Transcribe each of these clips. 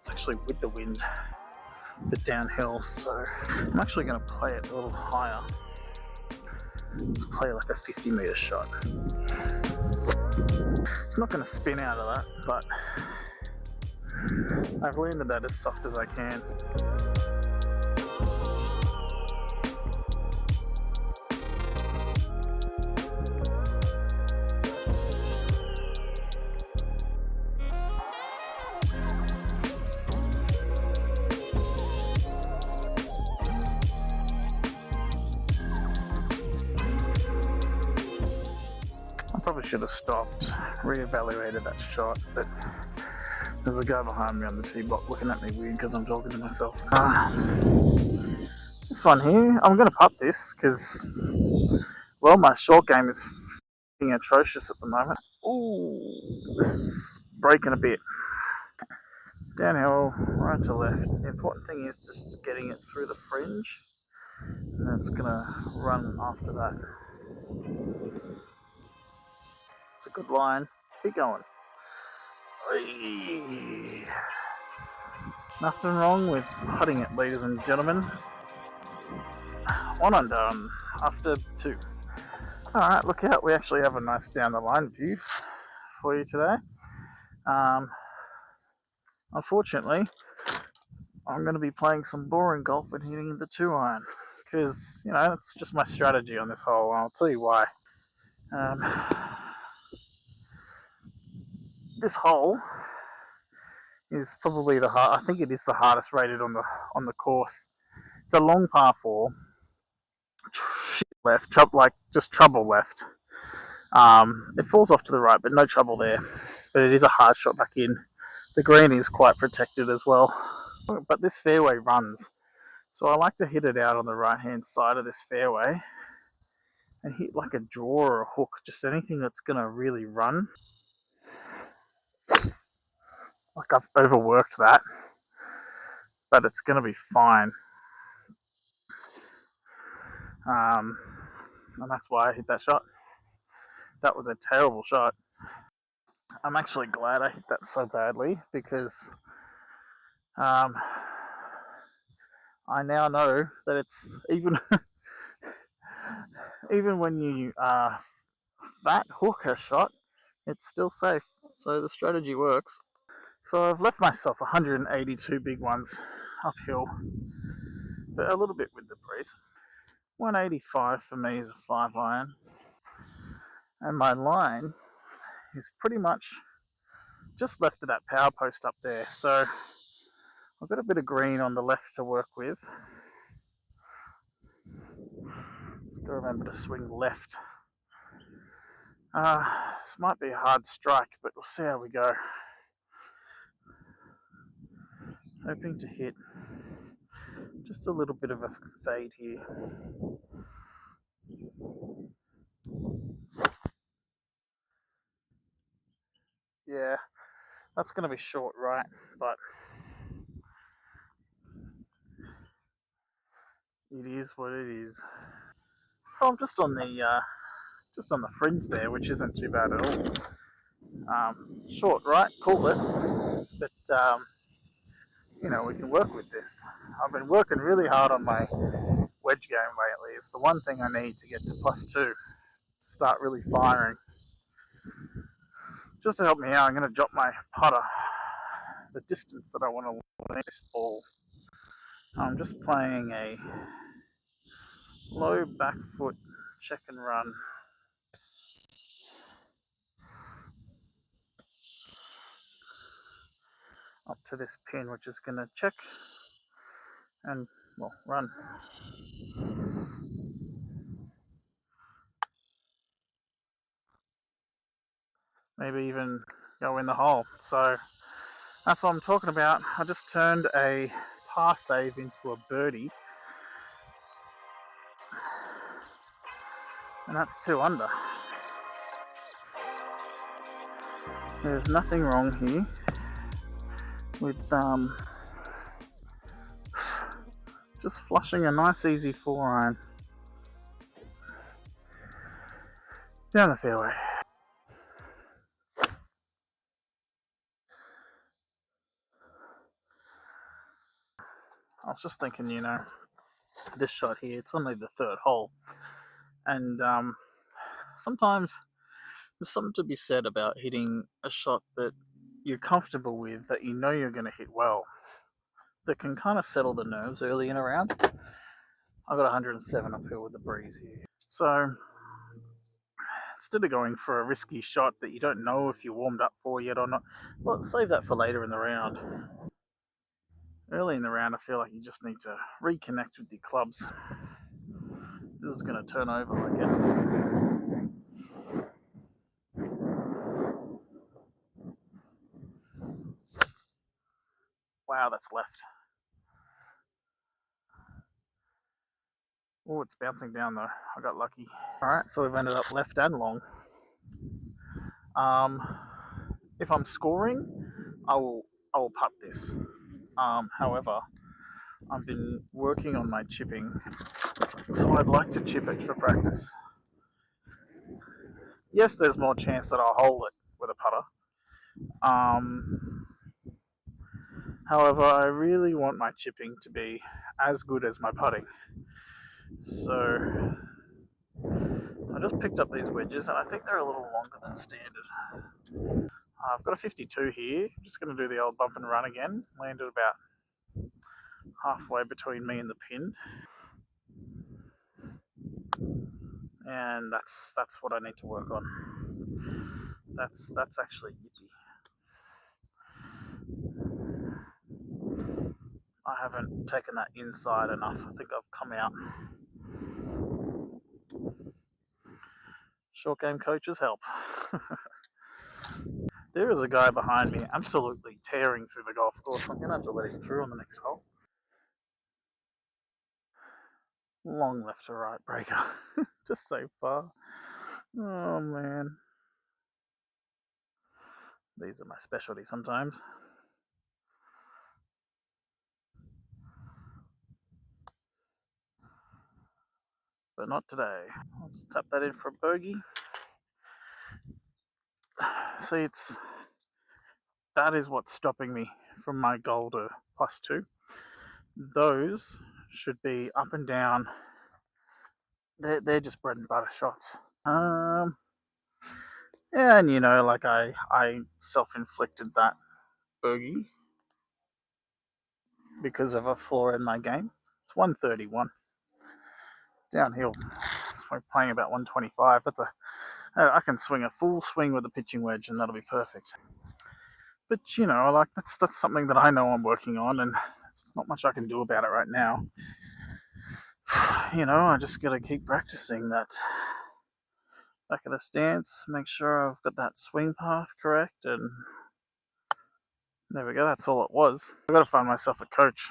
it's actually with the wind, but downhill. So I'm actually going to play it a little higher. Just play like a 50-meter shot. It's not going to spin out of that, but I've landed that as soft as I can. Probably should have stopped, re-evaluated that shot, but there's a guy behind me on the tee box looking at me weird because I'm talking to myself. This one here, I'm going to putt this because, well, my short game is f***ing atrocious at the moment. Ooh, this is breaking a bit. Downhill, right to left. The important thing is just getting it through the fringe, and it's going to run after that. It's a good line. Keep going. Oy. Nothing wrong with putting it, ladies and gentlemen. One undone after two. Alright, look out. We actually have a nice down the line view for you today. Unfortunately, I'm going to be playing some boring golf and hitting the 2-iron. Because, you know, that's just my strategy on this hole. I'll tell you why. This hole is probably I think it is the hardest rated on the course. It's a long par 4. Shit left, just trouble left. It falls off to the right, but no trouble there. But it is a hard shot back in. The green is quite protected as well. But this fairway runs. So I like to hit it out on the right hand side of this fairway and hit like a draw or a hook, just anything that's going to really run. Like I've overworked that, but it's going to be fine. And that's why I hit that shot. That was a terrible shot. I'm actually glad I hit that so badly because I now know that it's even when you fat hook a shot, it's still safe. So the strategy works. So I've left myself 182 big ones uphill, but a little bit with the breeze. 185 for me is a 5-iron, and my line is pretty much just left of that power post up there. So I've got a bit of green on the left to work with. Just got to remember to swing left. This might be a hard strike, but we'll see how we go. Hoping to hit just a little bit of a fade here. Yeah, that's going to be short right, but it is what it is. So I'm just on the fringe there, which isn't too bad at all. Short right, call it, but you know, we can work with this. I've been working really hard on my wedge game lately. It's the one thing I need to get to +2 to start really firing. Just to help me out, I'm going to drop my putter, the distance that I want to land this ball. I'm just playing a low back foot check and run. Up to this pin, which is going to check and, well, run. Maybe even go in the hole. So that's what I'm talking about. I just turned a par save into a birdie, and that's 2 under. There's nothing wrong here with just flushing a nice easy 4-iron down the fairway. was just thinking, this shot here, it's only the third hole. And sometimes there's something to be said about hitting a shot that you're comfortable with, that you know you're going to hit well, that can kind of settle the nerves early in a round. I've got 107 uphill with the breeze here. So instead of going for a risky shot that you don't know if you're warmed up for yet or not, well, save that for later in the round. Early in the round, I feel like you just need to reconnect with your clubs. This is going to turn over again. Wow, that's left. Oh, it's bouncing down though. I got lucky. Alright, so we've ended up left and long. If I'm scoring, I will putt this. However, I've been working on my chipping, so I'd like to chip it for practice. Yes, there's more chance that I'll hold it with a putter. However, I really want my chipping to be as good as my putting. So I just picked up these wedges, and I think they're a little longer than standard. I've got a 52 here. I'm just going to do the old bump and run again. Landed about halfway between me and the pin. And that's what I need to work on. That's actually yippy. I haven't taken that inside enough. I think I've come out. Short game coaches help. There is a guy behind me absolutely tearing through the golf course. I'm going to have to let him through on the next hole. Long left to right breaker. Just so far. Oh man. These are my specialty sometimes. But not today. I'll just tap that in for a bogey. See, that is what's stopping me from my goal to +2. Those should be up and down. They're just bread and butter shots. Yeah, and like I self-inflicted that bogey because of a flaw in my game. It's 131 downhill. So we're playing about 125. I can swing a full swing with a pitching wedge, and that'll be perfect. But like that's something that I know I'm working on, and there's not much I can do about it right now. I just gotta keep practicing that back of the stance, make sure I've got that swing path correct, and there we go. That's all it was. I've got to find myself a coach.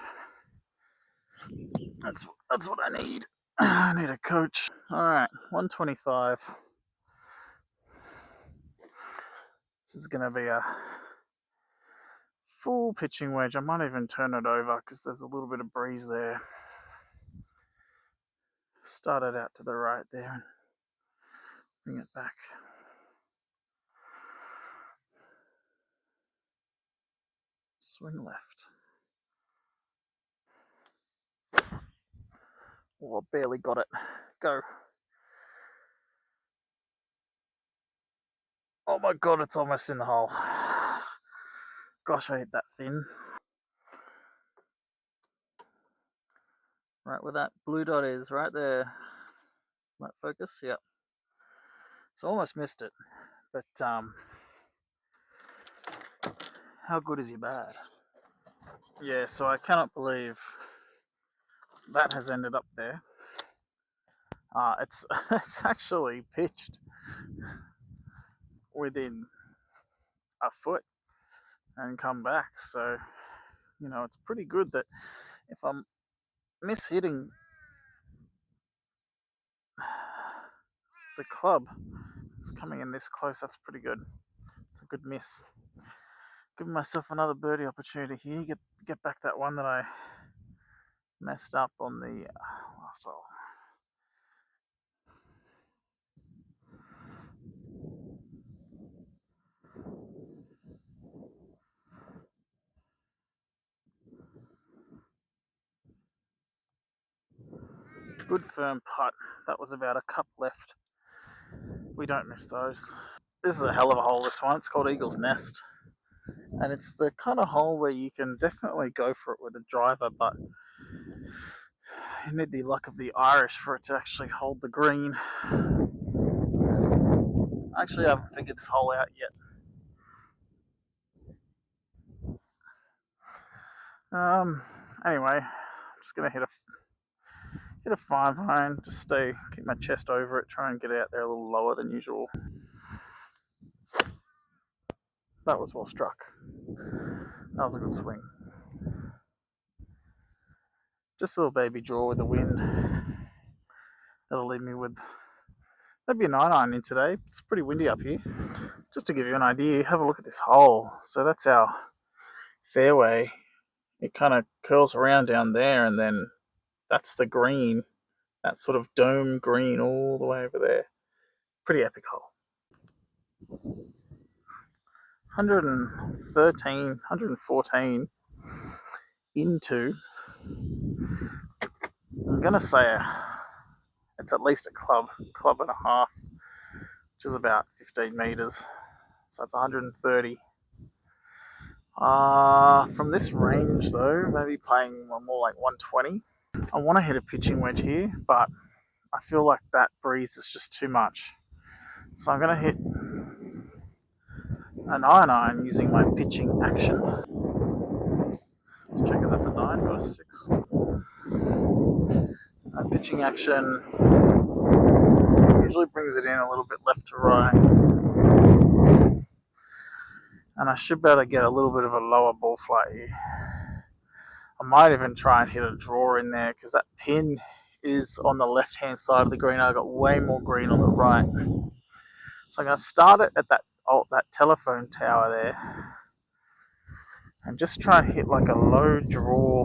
That's what I need. I need a coach. All right, 125. This is gonna be a full pitching wedge. I might even turn it over because there's a little bit of breeze there. Start it out to the right there and bring it back. Swing left. Oh, I barely got it. Go. Oh my god, it's almost in the hole. Gosh, I hit that thin. Right where that blue dot is, right there. Might focus, yep. So almost missed it. But how good is your bad? Yeah, so I cannot believe that has ended up there. It's actually pitched within a foot and come back. So, it's pretty good that if I'm mishitting the club, it's coming in this close. That's pretty good. It's a good miss. Giving myself another birdie opportunity here. Get back that one that I messed up on the last hole. Good firm putt. That was about a cup left. We don't miss those. This is a hell of a hole, this one. It's called Eagle's Nest. And it's the kind of hole where you can definitely go for it with a driver, but you need the luck of the Irish for it to actually hold the green. Actually, I haven't figured this hole out yet. Anyway, I'm just gonna hit a 5-iron, just keep my chest over it, try and get out there a little lower than usual. That was well struck. That was a good swing. Just a little baby draw with the wind. That'll leave me with maybe a 9-iron in today. It's pretty windy up here. Just to give you an idea, have a look at this hole. So that's our fairway. It kind of curls around down there, and then that's the green. That sort of dome green all the way over there. Pretty epic hole. 114 into, I'm going to say it's at least a club and a half, which is about 15 metres. So it's 130. From this range though, maybe playing more like 120. I want to hit a pitching wedge here, but I feel like that breeze is just too much. So I'm going to hit a 9-iron using my pitching action. Let's check if that's a 9 or a 6. My pitching action usually brings it in a little bit left to right. And I should be able to get a little bit of a lower ball flight here. I might even try and hit a draw in there because that pin is on the left hand side of the green. I've got way more green on the right. So I'm going to start it at that telephone tower there and just try and hit like a low draw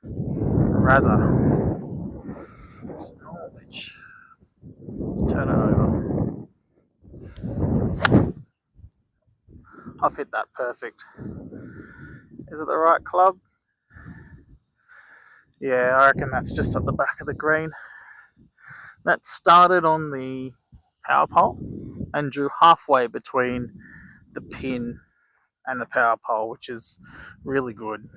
razor. Just normal pitch. Just turn it over. I've hit that perfect. Is it the right club? Yeah, I reckon that's just at the back of the green. That started on the power pole and drew halfway between the pin and the power pole, which is really good.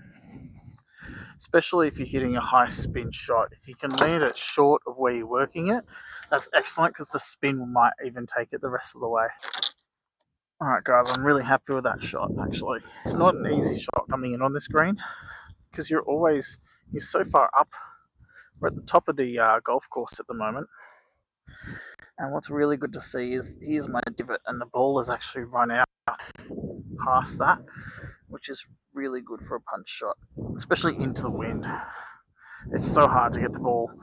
Especially if you're hitting a high spin shot. If you can land it short of where you're working it, that's excellent because the spin might even take it the rest of the way. Alright guys, I'm really happy with that shot actually. It's not an easy shot coming in on this green because you're so far up. We're at the top of the golf course at the moment. And what's really good to see is here's my divot and the ball has actually run out past that, which is really good for a punch shot, especially into the wind. It's so hard to get the ball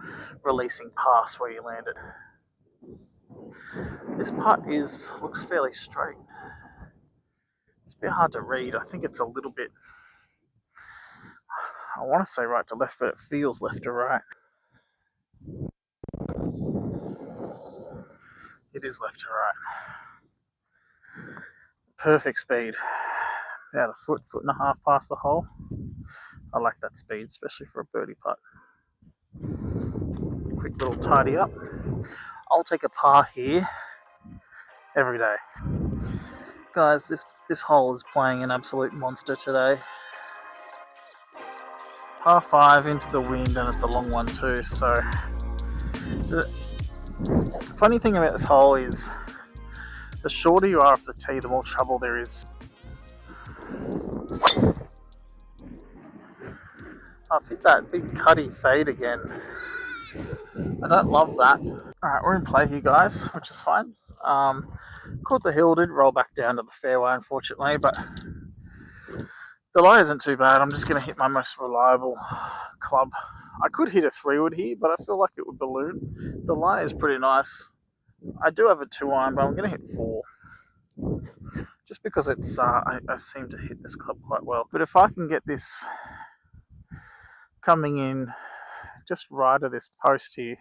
releasing past where you land it. This putt looks fairly straight. It's a bit hard to read. I think it's a little bit, I want to say right to left, but it feels left to right. It is left to right. Perfect speed. About a foot and a half past the hole. I like that speed, especially for a birdie putt. Quick little tidy up. I'll take a par here every day. Guys, this hole is playing an absolute monster today. Par 5 into the wind, and it's a long one too, so the funny thing about this hole is the shorter you are off the tee, the more trouble there is. I've hit that big cutty fade again. I don't love that. Alright, we're in play here guys, which is fine. Caught the hill, did roll back down to the fairway unfortunately, but the lie isn't too bad. I'm just going to hit my most reliable club. I could hit a 3-wood here, but I feel like it would balloon. The lie is pretty nice. I do have a 2-iron, but I'm going to hit 4. Just because it's I seem to hit this club quite well. But if I can get this coming in just right of this post here,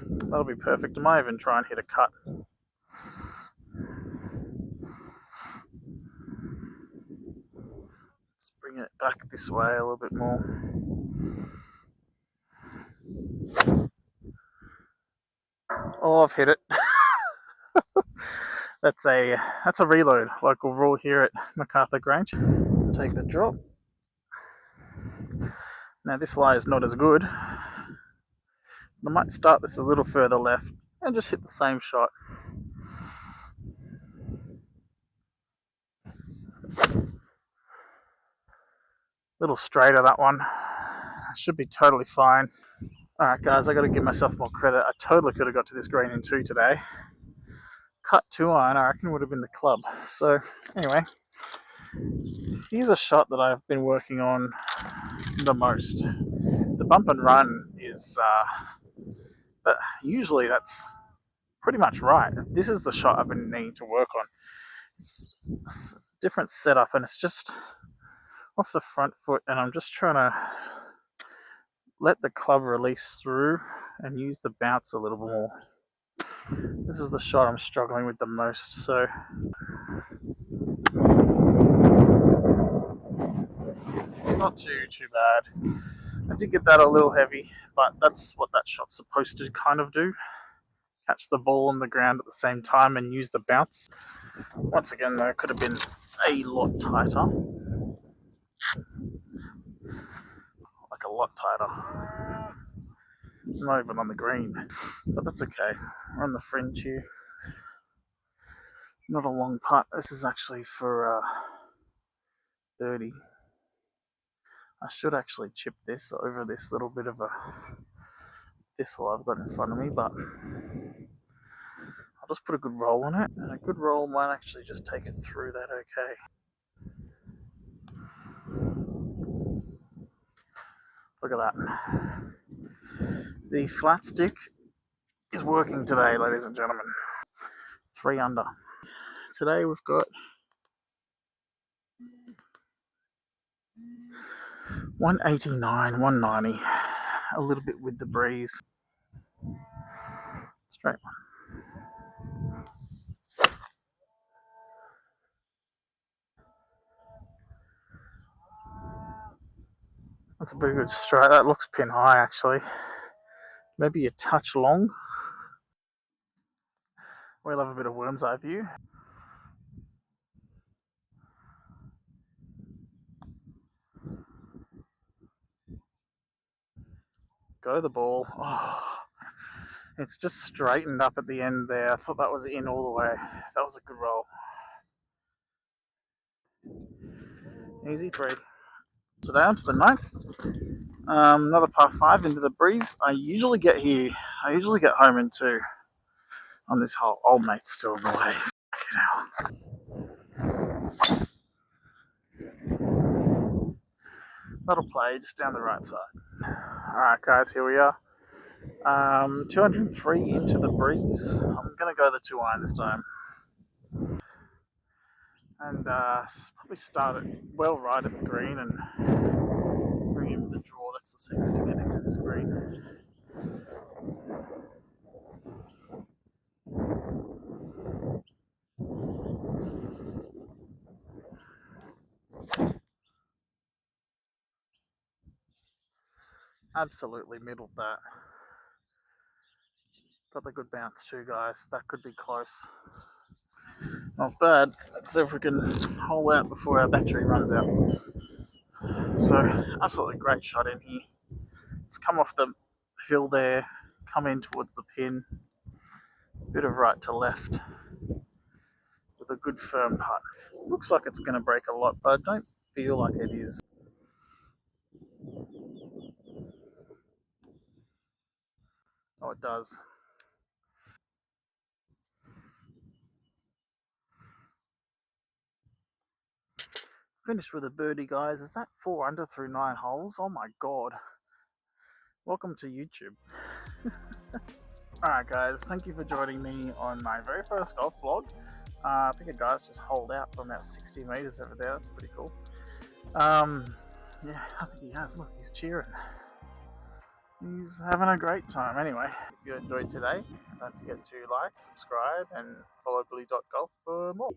that'll be perfect. I might even try and hit a cut. Let's bring it back this way a little bit more. Oh, I've hit it. That's a reload, local rule here at Macarthur Grange. Take the drop. Now this lie is not as good. I might start this a little further left and just hit the same shot. Little straighter, that one. Should be totally fine. Alright guys, I got to give myself more credit. I totally could have got to this green in 2 today. Cut 2 iron, I reckon would have been the club. So anyway, here's a shot that I've been working on the most. The bump and run is, usually that's pretty much right. This is the shot I've been needing to work on. It's a different setup and it's just off the front foot, and I'm just trying to let the club release through and use the bounce a little more. This is the shot I'm struggling with the most, so it's not too bad. I did get that a little heavy, but that's what that shot's supposed to kind of do. Catch the ball on the ground at the same time and use the bounce. Once again though, it could have been a lot tighter. Like a lot tighter. Not even on the green, but that's okay. We're on the fringe here. Not a long putt. This is actually for 30. I should actually chip this over this little bit of a thistle I've got in front of me, but I'll just put a good roll on it, and a good roll might actually just take it through that okay. Look at that. The flat stick is working today, ladies and gentlemen. 3 under. Today we've got 189, 190, a little bit with the breeze. Straight one. That's a pretty good straight. That looks pin high actually. Maybe a touch long. We love a bit of worm's eye view. Go the ball. Oh, it's just straightened up at the end there. I thought that was in all the way. That was a good roll. Easy 3. So down to the 9th. Another par 5 into the breeze. I usually get home in 2 on this hole. Old mate's still in the way. That'll play just down the right side. Alright guys, here we are. 203 into the breeze. I'm going to go the 2 iron this time. And probably start it well right at the green and bring in the draw. That's the secret to getting to this green. Absolutely middled that. Got the good bounce too, guys. That could be close. Not bad. Let's see if we can hole out before our battery runs out. So, absolutely great shot in here. It's come off the hill there, come in towards the pin. Bit of right to left with a good firm putt. Looks like it's going to break a lot, but I don't feel like it is. Oh, it does. Finished with a birdie, guys. Is that 4 under through 9 holes? Oh my god. Welcome to YouTube. Alright guys, thank you for joining me on my very first golf vlog. I think a guy's just holed out from about 60 metres over there. That's pretty cool. Yeah, I think he has. Look, he's cheering. He's having a great time. Anyway, if you enjoyed today, don't forget to like, subscribe, and follow billy.golf for more.